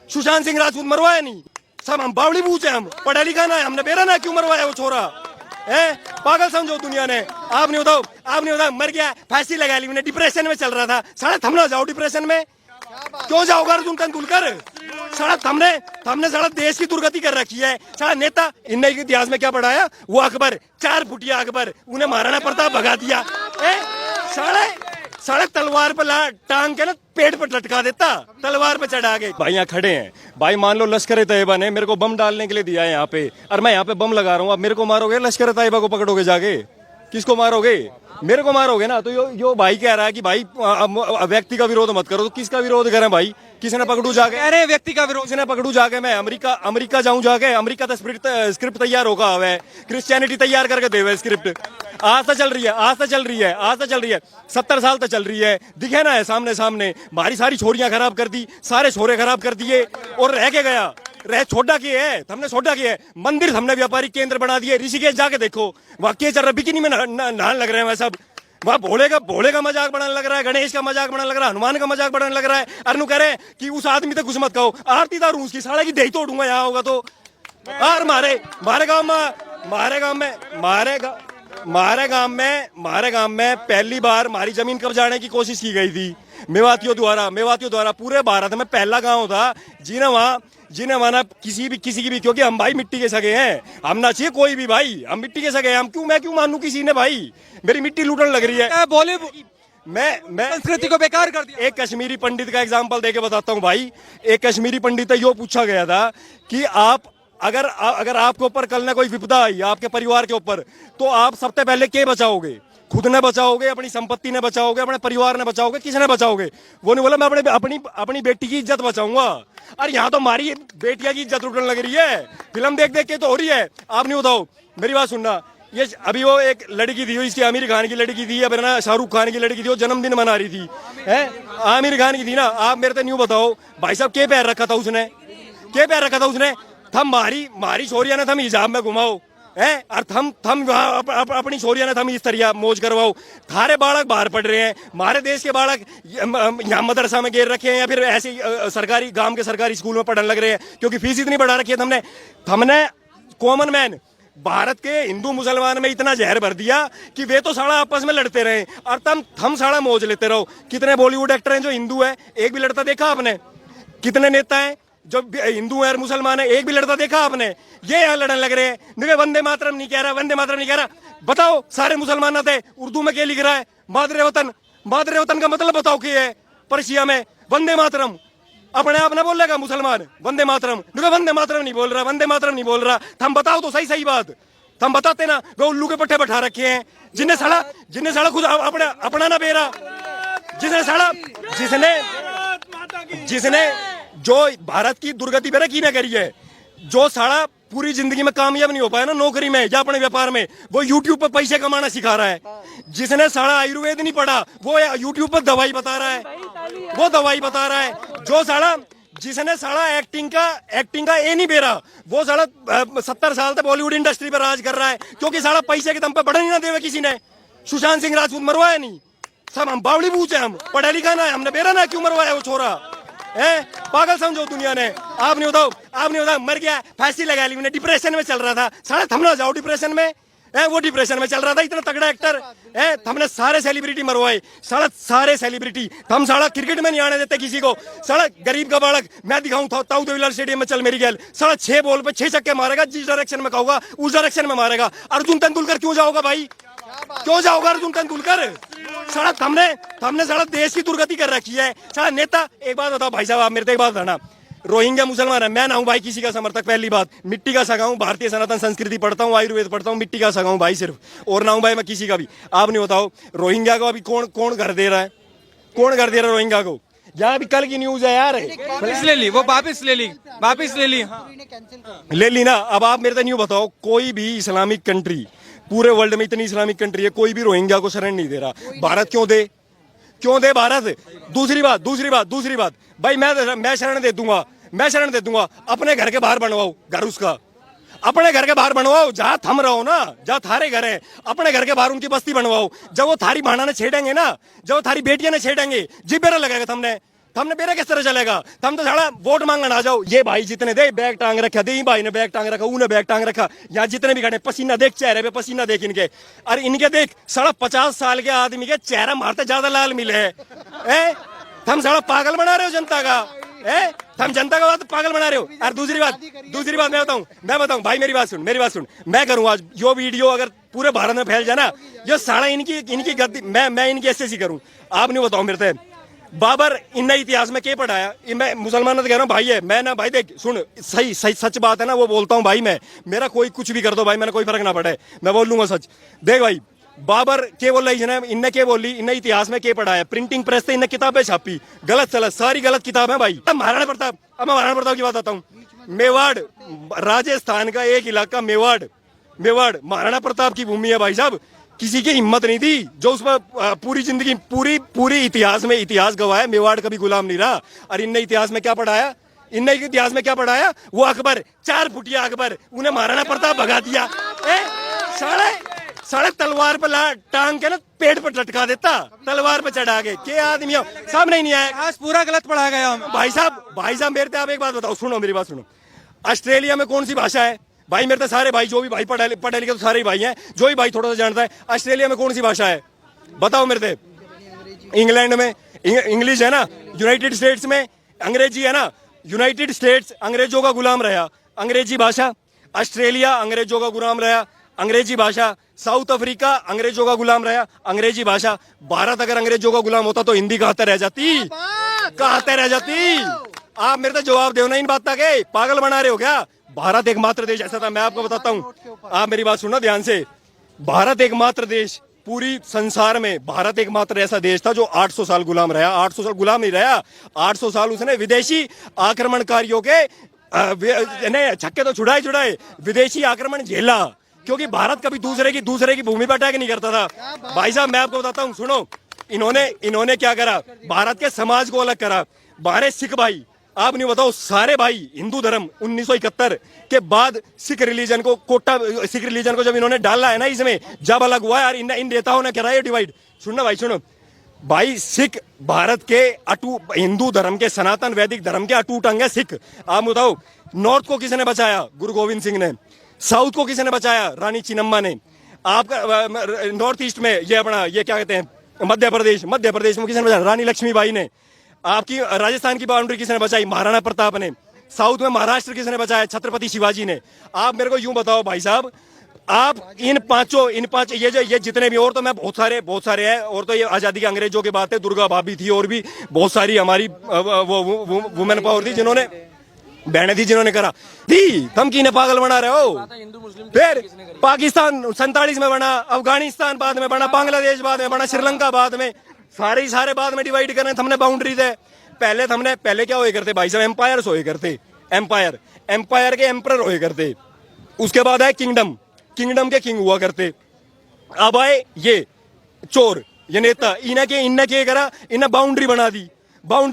सुशांत सिंह राजपूत मरवाया नहीं, सब हम बावड़ी बूझ है, हम पढ़ा लिखा ना है, हमने बेरा ना क्यों मरवाया वो छोरा है? पागल समझो दुनिया ने। आप नहीं बताओ मर गया, फांसी लगा ली, मैंने डिप्रेशन में चल रहा था, साला थम ना जाओ डिप्रेशन में, क्यों जाओगे अर्जुन तेंदुलकर? साला हमने साला देश की दुर्गति कर रखी है। साला नेता इनने इतिहास में क्या पढ़ाया? वो अकबर, 4 फुटिया अकबर, उन्हें महाराणा प्रताप भगा दिया। साला तलवार पर टांग के ना पेट पर लटका देता, तलवार पे चढ़ा के। भाई यहाँ खड़े हैं, भाई मान लो लश्कर तैयबा ने मेरे को बम डालने के लिए दिया है यहाँ पे, और मैं यहाँ पे बम लगा रहा हूँ, आप मेरे को मारोगे? लश्कर तैयबा को पकड़ोगे जाके? किसको मारोगे? मेरे को मारोगे ना। तो यो भाई कह रहा है कि भाई व्यक्ति का विरोध मत करो, तो किसका विरोध करें भाई? किसने पकड़ू जाके? अरे व्यक्ति का विरोध किसने पकड़ू जाके? मैं अमेरिका जाऊं जाके? अमेरिका तो स्क्रिप्ट तैयार होगा है, क्रिश्चियनिटी तैयार करके देवे स्क्रिप्ट। आज तो चल रही है 70 साल तो चल रही है, दिखे ना है सामने। हमारी सारी छोरियां खराब कर दी, सारे छोरे खराब कर दिए, और रह के गया छोटा की है, हमने छोटा की है। मंदिर हमने व्यापारिक केंद्र बना दिए। ऋषिकेश जाके देखो, वहाँ के चल रहा, बिकिनी में नहान लग रहे हैं सब। वहाँ भोले का मजाक बनाने लग रहा है, गणेश का मजाक बनाने लग रहा है, हनुमान का मजाक बनाने लग रहा है। अरनू कह रहे कि उस आदमी तक कुछ मत कहो, आरती दारू उसकी साले की दही तोड़ूंगा यहाँ होगा तो। और मारे गांव में पहली बार हमारी जमीन कब्जाने की कोशिश की गई थी मेवातियों द्वारा। पूरे भारत में पहला गांव था जिन्हें माना किसी की भी, क्योंकि हम भाई मिट्टी के सगे हैं, हम ना चाहिए कोई भी भाई, हम मिट्टी के सगे हैं। मैं क्यों मानूं किसी ने? भाई मेरी मिट्टी लूटने लग रही है। बोले मैं संस्कृति को बेकार कर दिया। एक कश्मीरी पंडित का एग्जांपल देके बताता हूँ भाई। एक कश्मीरी पंडित यो पूछा गया था कि आप अगर आपके ऊपर कल ना कोई विपदा आई आपके परिवार के ऊपर, तो आप सबसे पहले क्या बचाओगे? खुद ने बचाओगे, अपनी संपत्ति ने बचाओगे, अपने परिवार ने बचाओगे, किसने बचाओगे? वो नहीं बोला मैं अपनी बेटी की इज्जत बचाऊंगा। अरे यहाँ तो हमारी बेटिया की इज्जत लुटने लग रही है, फिल्म देख के तो हो रही है। आप नहीं बताओ, मेरी बात सुनना। ये अभी वो एक लड़की थी, इसकी आमिर खान की लड़की थी, या ना शाहरुख खान की लड़की थी, वो जन्मदिन मना रही थी, है आमिर खान की थी ना। आप मेरे तो न्यू बताओ भाई साहब, क्या पैर रखा था उसने? मारी छोरिया ने थम हिजाब में घुमाओ है, और थम अपनी छोरिया ने थम इस तरह मौज करवाओ। थारे बालक बाहर पढ़ रहे हैं, हमारे देश के बालक यहाँ मदरसा में गिर रखे हैं, या फिर ऐसे सरकारी गांव के सरकारी स्कूल में पढ़ने लग रहे हैं, क्योंकि फीस इतनी बढ़ा रखी है। हमने कॉमन मैन भारत के हिंदू मुसलमान में इतना जहर भर दिया कि वे तो साला आपस में लड़ते रहे, और हम साला मौज लेते रहो। कितने बॉलीवुड एक्टर हैं जो हिंदू है, एक भी लड़ता देखा आपने? कितने नेता हैं जो हिंदू है और मुसलमान है, एक भी लड़ता देखा आपने? ये यहाँ लड़ने लग रहे हैं। वंदे मातरम नहीं कह रहा। बताओ, सारे मुसलमान थे, उर्दू में क्या लिख रहा है? मादरे वतन का मतलब बताओ क्या है? पर्शिया में वंदे मातरम, अपने आप ना बोलेगा मुसलमान वंदे मातरम नहीं बोल रहा। हम बताओ तो सही बात, हम बताते ना। वे उल्लू के पट्टे बैठा रखे हैं, जिन्हें साला खुद अपना ना बेरा, जिसने जो भारत की दुर्गति पे की ना करी है, जो साला पूरी जिंदगी में कामयाब नहीं हो पाया ना नौकरी में या अपने व्यापार में, वो यूट्यूब पर पैसे कमाना सिखा रहा है। जिसने साला आयुर्वेद नहीं पढ़ा, वो यूट्यूब पर दवाई बता रहा है। जिसने साला एक्टिंग का ए नहीं बेरा, वो साला 70 साल तक बॉलीवुड इंडस्ट्री पर राज कर रहा है, क्योंकि साला पैसे के दम पे बढ़ने ना देवे किसी ने। सुशांत सिंह राजपूत मरवाया नहीं, सब हम बावड़ी बूझ है, हम पढ़ा लिखा ना है, हमने बेरा ना क्यों मरवाया वो छोरा है? पागल समझो दुनिया ने। आप नहीं बताओ मर गया, फांसी लगा ली, मैंने डिप्रेशन में चल रहा था। साला थम ना जाओ डिप्रेशन में, वो डिप्रेशन में चल रहा था, इतना तगड़ा एक्टर है। हमने सारे सेलिब्रिटी मरवाए, सारे सेलिब्रिटी। हम साला क्रिकेट में नहीं आने देते किसी को। साला गरीब का बालक मैं दिखाऊं ताऊ देवीलाल स्टेडियम में चल मेरी गैल, साला 6 बॉल पे 6 छक्के मारेगा, जिस डायरेक्शन में कहूंगा उस डायरेक्शन में मारेगा। अर्जुन तेंदुलकर क्यों जाओगा भाई? क्यों जाओगा अर्जुन तेंदुलकर? साला हमने साला देश की दुर्गति कर रखी है। साला नेता, एक बात बताओ भाई साहब, आप मेरे से एक बात बताना। रोहिंग्या मुसलमान है, मैं ना हूं भाई किसी का समर्थक। पहली बात, मिट्टी का सगा हूं, भारतीय सनातन संस्कृति पढ़ता हूं, आयुर्वेद पढ़ता हूं, मिट्टी का सगा हूं भाई सिर्फ, और ना हूं भाई मैं किसी का भी। आप नहीं बताओ रोहिंग्या को अभी कौन घर दे रहा है? रोहिंग्या को? यहाँ अभी कल की न्यूज है यार, वापिस ले ली ना। अब आप मेरे से न्यू बताओ, कोई भी इस्लामिक कंट्री, पूरे वर्ल्ड में इतनी इस्लामिक कंट्री है, कोई भी रोहिंग्या को शरण नहीं दे रहा। भारत क्यों दे भारत? दूसरी बात भाई, मैं शरण दे दूंगा। अपने घर के बाहर बनवाओ घर उसका, अपने घर के बाहर बनवाओ, जहां थम रहो ना, जहां थारे घर है, अपने घर के बाहर उनकी बस्ती बनवाओ। जब वो थारी भाना ने छेड़ेंगे ना, जब वो थारी बेटियां ने छेड़ेंगे, जिब्बेरा लगेगा। हमने मेरा किस तरह चलेगा? हम तो साला वोट मांगने आ जाओ। ये भाई जितने दे बैग टांग रखा, दे भाई ने बैग टांग रखा, ऊने बैग टांग रखा, यहाँ जितने भी खड़े पसीना देख चेहरे पे, पसीना देख इनके। अरे इनके देख साला 50 साल के आदमी के चेहरा मारते ज्यादा लाल मिले है। हम साला पागल बना रहे हो जनता का, हम जनता का बात पागल बना रहे हो। और दूसरी बात मैं बताऊं भाई, मेरी बात सुन। मैं करूं आज यो वीडियो अगर पूरे भारत में फैल जाए ना, ये साला इनकी गद्दी, मैं इनकी ऐसे करूं। आप नहीं बताओ मेरे से बाबर इन इतिहास में क्या पढ़ाया? मैं मुसलमानों से कह रहा हूँ भाई है, मैं ना भाई देख सुन, सही सच बात है ना वो बोलता हूँ भाई। मैं मेरा कोई कुछ भी कर दो भाई, मैंने कोई फर्क ना पड़े, मैं बोल लूंगा सच। देख भाई बाबर के बोल रही है, इनने के बोली, इनने इतिहास में के पढ़ाया? प्रिंटिंग प्रेस से इनने किताबें छापी, गलत सलत सारी गलत किताब है भाई। अब महाराणा प्रताप, अब मैं महाराणा प्रताप की बात आता हूँ। मेवाड़ राजस्थान का एक इलाका मेवाड़, महाराणा प्रताप की भूमि है भाई साहब। किसी की हिम्मत नहीं थी जो उस पर पूरी जिंदगी पूरी इतिहास गवाया। मेवाड़ कभी गुलाम नहीं रहा। और इनने इतिहास में क्या पढ़ाया? वो अकबर 4 फुटिया अकबर, उन्हें महाराणा प्रताप भगा दिया। साढ़े तलवार पर टांग के ना पेट पर लटका देता, तलवार पर चढ़ा के। क्या आदमी हो, सामने नहीं आया, आज पूरा गलत पढ़ा गया भाई साहब मेरे आप एक बात बताओ, सुनो मेरी बात सुनो। ऑस्ट्रेलिया में कौन सी भाषा है भाई? मेरे तो सारे भाई जो भी भाई पढ़े लिखे तो सारे भाई हैं, जो भी भाई थोड़ा सा जानता है। ऑस्ट्रेलिया में कौन सी भाषा है बताओ मेरे से? इंग्लैंड में इंग्लिश है ना, यूनाइटेड स्टेट्स में अंग्रेजी है ना। यूनाइटेड स्टेट्स अंग्रेजों का गुलाम रहा, अंग्रेजी भाषा। ऑस्ट्रेलिया अंग्रेजों का गुलाम रहा, अंग्रेजी भाषा। साउथ अफ्रीका अंग्रेजों का गुलाम रहा, अंग्रेजी भाषा। भारत अगर अंग्रेजों का गुलाम होता तो हिंदी कहते रह जाती। आप मेरे तो जवाब दो ना इन बात के, पागल बना रहे हो क्या? भारत एकमात्र देश ऐसा था, मैं आपको बताता हूँ, आप मेरी बात सुनना ध्यान से। भारत एकमात्र देश पूरी संसार में, भारत एकमात्र ऐसा देश था जो 800 साल गुलाम रहा। 800 साल गुलाम नहीं रहा, 800 साल उसने विदेशी आक्रमणकारियों के छक्के तो छुड़ाए, विदेशी आक्रमण झेला। क्योंकि भारत कभी दूसरे की भूमि पर अटैक नहीं करता था भाई साहब। मैं आपको बताता हूँ, सुनो, इन्होंने क्या करा? भारत के समाज को अलग करा। बारे सिख भाई, आप नहीं बताओ, सारे भाई हिंदू धर्म 1971 के बाद सिख रिलीजन को जब इन्होंने डाला है ना, इसमें जब अलग हुआ यार, इन नेताओं ने करा ये डिवाइड। सुनना भाई, सुनो भाई, सिख भारत के हिंदू धर्म के, सनातन वैदिक धर्म के अटूट अंग है सिख। आप बताओ, नॉर्थ को किसने बचाया? गुरु गोविंद सिंह ने। साउथ को किसने बचाया? रानी चिन्नम्मा ने। आपका नॉर्थ ईस्ट में ये क्या कहते हैं, मध्य प्रदेश में किसने बचाया? रानी लक्ष्मीबाई ने। आपकी राजस्थान की बाउंड्री किसने बचाई? महाराणा प्रताप ने। साउथ में महाराष्ट्र किसने बचाया? छत्रपति शिवाजी ने। आप मेरे को यूं बताओ भाई साहब, आप इन पांच ये जितने भी, और तो मैं बहुत सारे हैं, और तो ये आजादी के अंग्रेजों की बात है, दुर्गा भाभी थी, और भी बहुत सारी हमारी वुमेन पावर थी, जिन्होंने बहने थी, जिन्होंने करा थी। तुम की पागल बना रहे हो? फिर पाकिस्तान 47 में बना, अफगानिस्तान बाद में बना, बांग्लादेश बाद में बना, श्रीलंका बाद में, सारे बाद में डिवाइड करने हमने बाउंड्री दे। पहले क्या हुए करते भाई साहब? एम्पायर्स हुए करते, एम्पायर के एम्परर हुए करते। उसके बाद आए किंगडम के किंग हुआ करते। अब आए ये चोर, ये नेता, इन्हें क्या करा? इन्हें बाउंड्री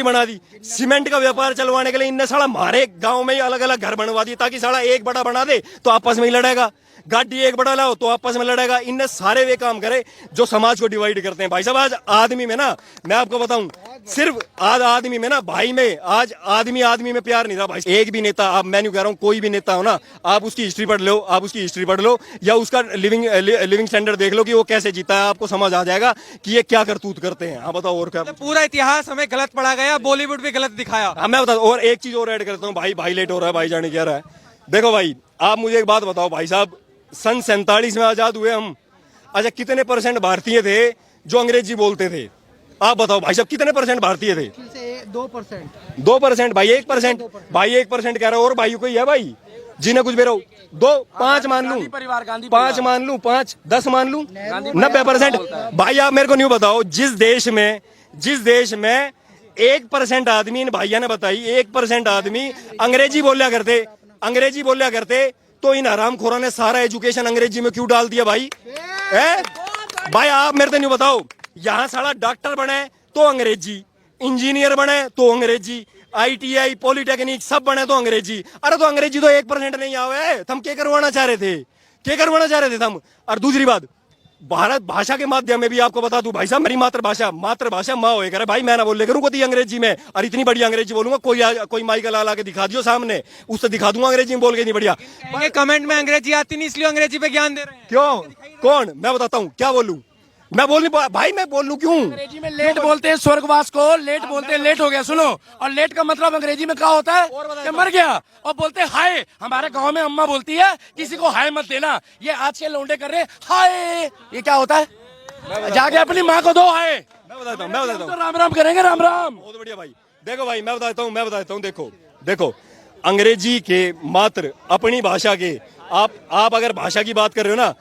बना दी। सीमेंट का व्यापार चलवाने के लिए इनने साला हमारे गांव में ही अलग अलग घर बनवा दिए, ताकि साला एक बड़ा बना दे तो आपस में ही लड़ेगा, गाड़ी एक बड़ा लाओ तो आपस में लड़ेगा। इनने सारे वे काम करे जो समाज को डिवाइड करते हैं भाई साहब। आज आदमी में ना, मैं आपको बताऊं, सिर्फ आज आदमी में ना, भाई में, आज आदमी में प्यार नहीं रहा भाई। एक भी नेता, आप, मैं नहीं कह रहा हूं कोई भी नेता हो ना, आप उसकी हिस्ट्री पढ़ लो, या उसका लिविंग स्टैंडर्ड देख लो कि वो कैसे जीता है, आपको समझ आ जाएगा कि ये क्या करतूत करते हैं। हाँ बताओ, और क्या? पूरा इतिहास हमें गलत पढ़ा गया, बॉलीवुड भी गलत दिखाया। हाँ मैं बताऊं, और एक चीज और ऐड करता हूँ भाई लेट हो रहा है, भाई जाने क्या रहा है। देखो भाई, आप मुझे एक बात बताओ भाई साहब, सन 47 में आजाद हुए हम। अच्छा, कितने % भारतीय थे जो अंग्रेजी बोलते थे? आप बताओ भाई साहब, कितने % भारतीय थे? 2% भाई, 1% भाई, 1% कह रहा हूं। और भाई कोई है भाई जिन्हें कुछ बेरो? 5 मान लूं, 5, 10 मान लूं, 90%। भाई आप मेरे को नहीं बताओ, जिस देश में 1% आदमी, इन भाइयों ने बताई, 1% आदमी अंग्रेजी बोलिया करते, तो इन हरामखोरों ने सारा एजुकेशन अंग्रेजी में क्यों डाल दिया भाई? भाई आप मेरे को नहीं बताओ, यहाँ साला डॉक्टर बने तो अंग्रेजी, इंजीनियर बने तो अंग्रेजी, ITI पॉलिटेक्निक सब बने तो अंग्रेजी। अरे तो अंग्रेजी तो 1% नहीं आवे, तुम क्या करवाना चाह रहे थे तुम? और दूसरी बात, भारत भाषा के माध्यम में भी आपको बता दूं भाई साहब, मेरी मातृभाषा माँ होए करे भाई, मैं ना बोल ले करूँ कोई अंग्रेजी में, और इतनी बढ़िया अंग्रेजी बोलूंगा, कोई माई का लाल आके दिखा दियो सामने, उससे दिखा दूंगा अंग्रेजी में बोल के, नहीं बढ़िया। कमेंट में अंग्रेजी आती नहीं इसलिए अंग्रेजी पे ज्ञान दे रहे हैं। क्यों, कौन, मैं बताता हूँ क्या बोलूं, मैं बोल नहीं भाई, मैं बोल लूं क्यों? अंग्रेजी में लेट बोलते हैं, स्वर्गवास को लेट बोलते हैं, लेट हो गया। सुनो, और लेट का मतलब अंग्रेजी में क्या होता है कि मर गया। और बोलते हैं हाय, हमारे गांव में अम्मा बोलती है किसी को हाय मत देना, ये आज के लौंडे कर रहे हैं हाय, ये क्या होता है? जाके अपनी माँ को दो हाय। मैं बताता हूँ तो राम राम करेंगे, राम राम। बहुत बढ़िया भाई, देखो भाई मैं बताता हूँ, देखो अंग्रेजी के मात्र अपनी भाषा के, आप अगर भाषा की बात कर रहे हो ना,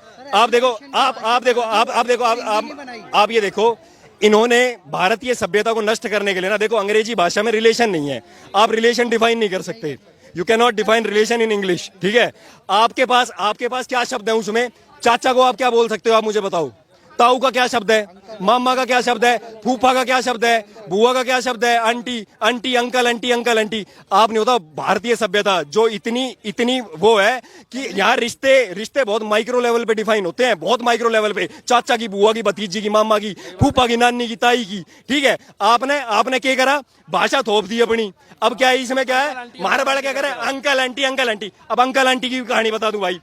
आप ये देखो, इन्होंने भारतीय सभ्यता को नष्ट करने के लिए ना, देखो अंग्रेजी भाषा में रिलेशन नहीं है, आप रिलेशन डिफाइन नहीं कर सकते, you can not define relation in English, ठीक है? आपके पास क्या शब्द है उसमें? चाचा को आप क्या बोल सकते हो, आप मुझे बताओ। ताऊ का क्या शब्द है? मामा का क्या शब्द है? फूफा का क्या शब्द है? बुआ का क्या शब्द है? Aunty uncle, aunty. आप नहीं होता भारतीय सभ्यता जो इतनी वो है कि यहाँ रिश्ते बहुत माइक्रो लेवल पे डिफाइन होते हैं, बहुत माइक्रो लेवल पे, चाचा की, बुआ की, भतीजी की, मामा की, फूफा की, नानी की, ताई की, ठीक है? आपने क्या करा? भाषा थोप दी अपनी। अब क्या है इसमें, क्या है हमारे बड़ा क्या करे? Uncle aunty. अब अंकल आंटी की कहानी बता दूं भाई,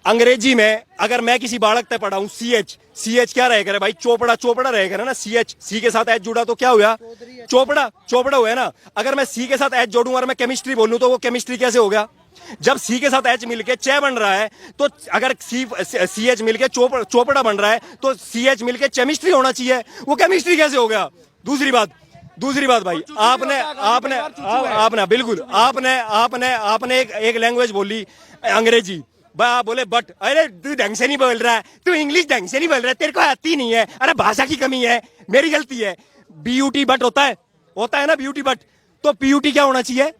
अंग्रेजी में अगर मैं किसी बालक तक पढ़ाऊं, CH क्या रहेगा रे भाई? चोपड़ा रहेगा ना, सी के साथ H जुड़ा तो क्या हुआ? चोपड़ा हुआ ना। अगर मैं सी के साथ H जोड़ूं और मैं केमिस्ट्री बोलूं तो वो केमिस्ट्री कैसे हो गया? जब सी के साथ H मिलके चे बन रहा है, तो अगर CH मिलके चोपड़ा बन रहा है, तो CH मिलके केमिस्ट्री होना चाहिए, वो केमिस्ट्री कैसे हो गया? दूसरी बात भाई, आपने एक लैंग्वेज बोली अंग्रेजी, आप बोले बट, अरे तू ढंग से नहीं बोल रहा है, तू इंग्लिश ढंग से नहीं बोल रहा है, तेरे को आती नहीं है, अरे भाषा की कमी है, मेरी गलती है। BUT बट होता है ना, BUT बट, तो PUT क्या होना चाहिए?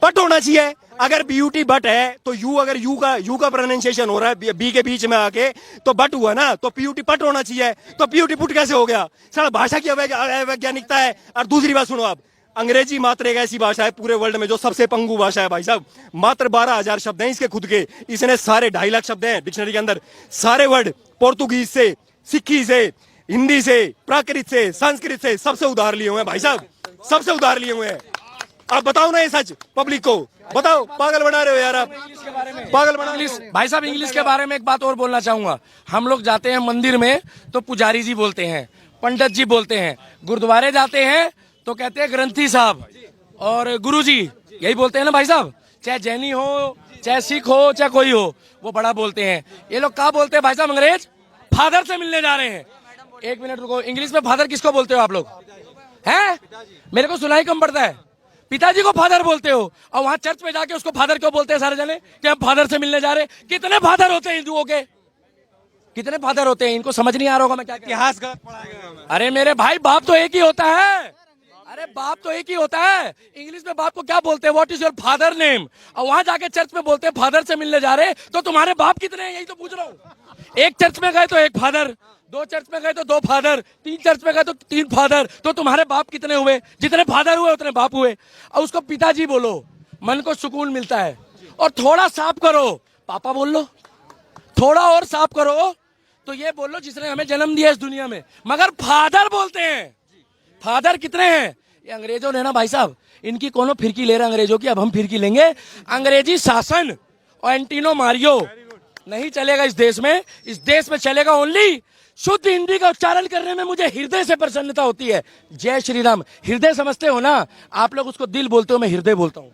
पट होना चाहिए। अगर BUT बट है तो अगर यू का प्रोनाउंसिएशन हो रहा है बी के बीच में आके, तो बट हुआ ना, तो PUT पट होना चाहिए, तो PUT पुट कैसे हो गया? सारा भाषा की अवैज्ञानिकता है। और दूसरी बात सुनो आप, अंग्रेजी मात्र एक ऐसी भाषा है पूरे वर्ल्ड में जो सबसे पंगु भाषा है भाई साहब। मात्र 12,000 शब्द हैं इसके खुद के, इसने सारे 2.5 लाख शब्द हैं डिक्शनरी के अंदर, सारे वर्ड पोर्तुगीज से, सिक्खी से, हिंदी से, प्राकृत से, संस्कृत से, सबसे उधार लिए हुए हैं भाई साहब, सबसे उधार लिए हुए हैं। आप बताओ ना ये सच पब्लिक को, बताओ, पागल बना रहे हो यार आप, पागल बना। भाई साहब इंग्लिश के बारे में एक बात और बोलना चाहूंगा। हम लोग जाते हैं मंदिर में तो पुजारी जी बोलते हैं, पंडित जी बोलते हैं, गुरुद्वारे जाते हैं तो कहते हैं ग्रंथी साहब और गुरुजी, यही बोलते हैं ना भाई साहब। चाहे जैनी हो, चाहे सिख हो, चाहे कोई हो, वो बड़ा बोलते हैं। ये लोग क्या बोलते हैं भाई साहब? अंग्रेज फादर से मिलने जा रहे हैं। एक मिनट रुको, इंग्लिश में फादर किसको बोलते हो आप लोग? हैं? मेरे को सुनाई कम पड़ता है। पिताजी को फादर बोलते हो, और वहां चर्च में जाके उसको फादर क्यों बोलते हैं सारे जने? कि हम फादर से मिलने जा रहे हैं। कितने फादर होते हैं हिंदुओं के? कितने फादर होते हैं? इनको समझ नहीं आ रहा होगा मैं क्या इतिहास गलत पढ़ाया गया। अरे मेरे भाई, बाप तो एक ही होता है। अरे बाप तो एक ही होता है। इंग्लिश में बाप को क्या बोलते हैं? What is your father name? और वहां जाके चर्च में बोलते हैं फादर से मिलने जा रहे, तो तुम्हारे बाप कितने हैं? यही तो पूछ रहा हूँ। एक चर्च में गए तो एक फादर, 2 चर्च में गए तो 2 फादर, 3 चर्च में गए तो 3 फादर, तो तुम्हारे बाप कितने हुए? जितने फादर हुए उतने बाप हुए। और उसको पिताजी बोलो, मन को सुकून मिलता है। और थोड़ा साफ करो, पापा बोल लो। थोड़ा और साफ करो तो ये बोल लो जिसने हमें जन्म दिया इस दुनिया में, मगर फादर बोलते हैं। फादर कितने हैं? ये अंग्रेजों ने ना भाई साहब, इनकी कोनो फिरकी ले रहे अंग्रेजों की, अब हम फिरकी लेंगे। अंग्रेजी शासन और एंटीनो मारियो नहीं चलेगा इस देश में। इस देश में चलेगा ओनली शुद्ध हिंदी का उच्चारण करने में मुझे हृदय से प्रसन्नता होती है। जय श्री राम। हृदय समझते हो ना आप लोग, उसको दिल बोलते हो, मैं हृदय बोलता हूँ।